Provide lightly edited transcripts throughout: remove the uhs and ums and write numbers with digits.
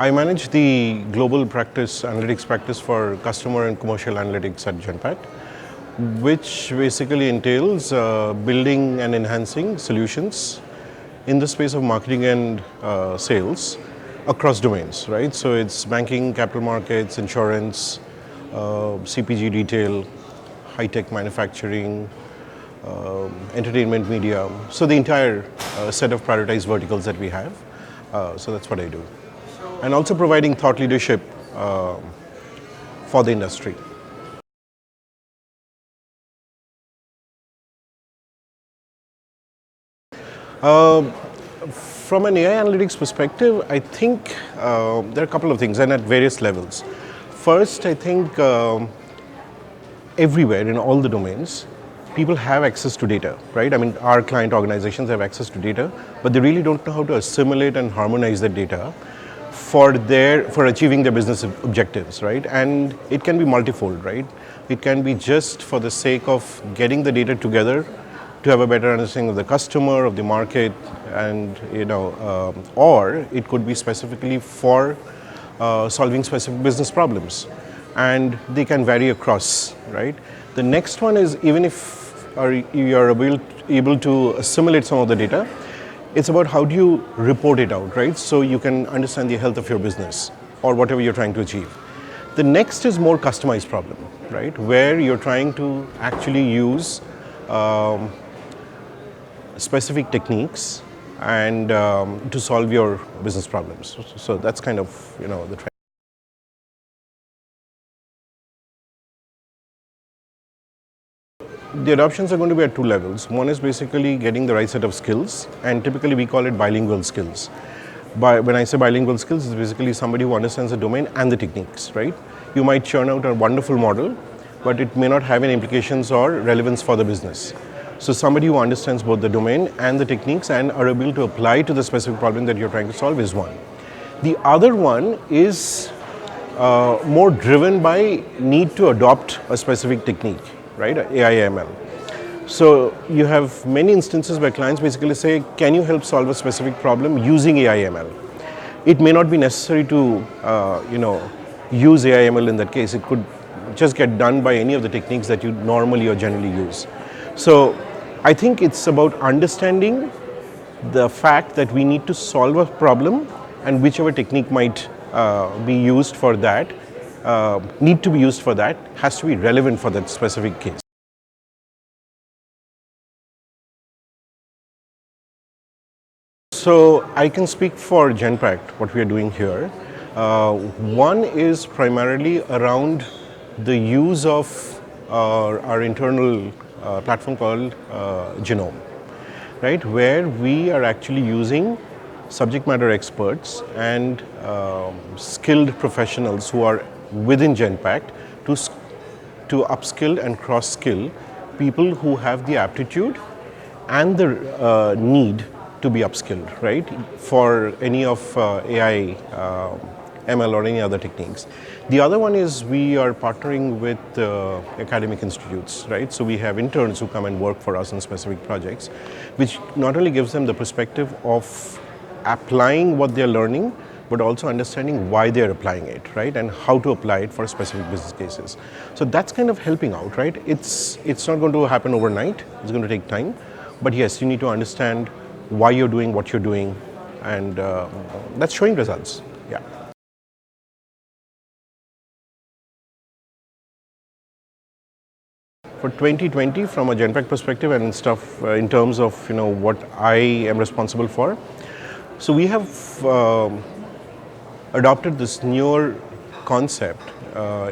I manage the global practice, analytics practice for customer and commercial analytics at Genpact, which basically entails building and enhancing solutions in the space of marketing and sales across domains, right? So it's banking, capital markets, insurance, CPG retail, high-tech manufacturing, entertainment media. So the entire set of prioritized verticals that we have. So that's what I do. And also providing thought leadership for the industry. From an AI analytics perspective, I think there are a couple of things, and at various levels. First, I think everywhere in all the domains, people have access to data, right? I mean, our client organizations have access to data, but they really don't know how to assimilate and harmonize that data for achieving their business objectives, right? And it can be multifold, right? It can be just for the sake of getting the data together to have a better understanding of the customer, of the market, and or it could be specifically for solving specific business problems, and they can vary across, right? The next one is, even if you are able to assimilate some of the data, it's about how do you report it out, right? So you can understand the health of your business or whatever you're trying to achieve. The next is more customized problem, right? Where you're trying to actually use specific techniques and to solve your business problems. So that's kind of the trend. The adoptions are going to be at two levels. One is basically getting the right set of skills, and typically we call it bilingual skills. When I say bilingual skills, it's basically somebody who understands the domain and the techniques, right? You might churn out a wonderful model, but it may not have any implications or relevance for the business. So somebody who understands both the domain and the techniques and are able to apply to the specific problem that you're trying to solve is one. The other one is more driven by need to adopt a specific technique, right? AI/ML. So you have many instances where clients basically say, can you help solve a specific problem using AI/ML? It may not be necessary to use AI/ML in that case. It could just get done by any of the techniques that you normally or generally use. So I think it's about understanding the fact that we need to solve a problem, and whichever technique might be used for that, has to be relevant for that specific case. So I can speak for Genpact, what we are doing here. One is primarily around the use of our internal platform called Genome, right? Where we are actually using subject matter experts and skilled professionals who are within Genpact to upskill and cross-skill people who have the aptitude and the need to be upskilled, right? For any of AI, ML or any other techniques. The other one is we are partnering with academic institutes, right? So we have interns who come and work for us on specific projects, which not only gives them the perspective of applying what they're learning, but also understanding why they're applying it, right? And how to apply it for specific business cases. So that's kind of helping out, right? It's not going to happen overnight. It's going to take time. But yes, you need to understand why you're doing what you're doing, and that's showing results. Yeah. For 2020, from a Genpact perspective and stuff in terms of what I am responsible for, so we have adopted this newer concept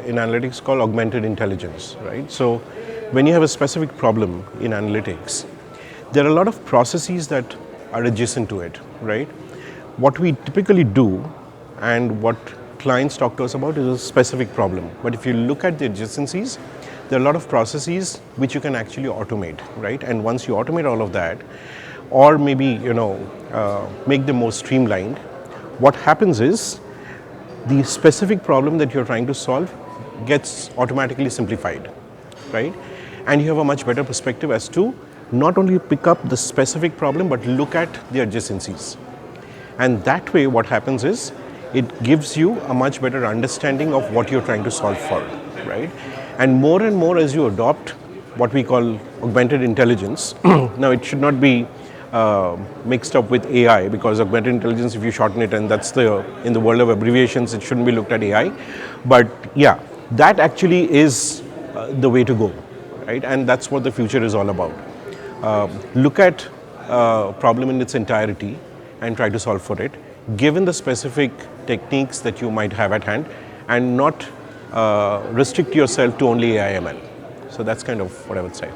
in analytics called augmented intelligence, right? So when you have a specific problem in analytics, there are a lot of processes that are adjacent to it, right? What we typically do and what clients talk to us about is a specific problem. But if you look at the adjacencies, there are a lot of processes which you can actually automate, right? And once you automate all of that, or maybe make them more streamlined, what happens is the specific problem that you're trying to solve gets automatically simplified, right? And you have a much better perspective as to not only pick up the specific problem, but look at the adjacencies. And that way what happens is it gives you a much better understanding of what you're trying to solve for, right? And more as you adopt what we call augmented intelligence, now it should not be mixed up with AI, because augmented intelligence, if you shorten it, and that's in the world of abbreviations, it shouldn't be looked at AI. But yeah, that actually is the way to go, right? And that's what the future is all about. Look at problem in its entirety and try to solve for it, given the specific techniques that you might have at hand, and not restrict yourself to only AI/ML. So that's kind of what I would say.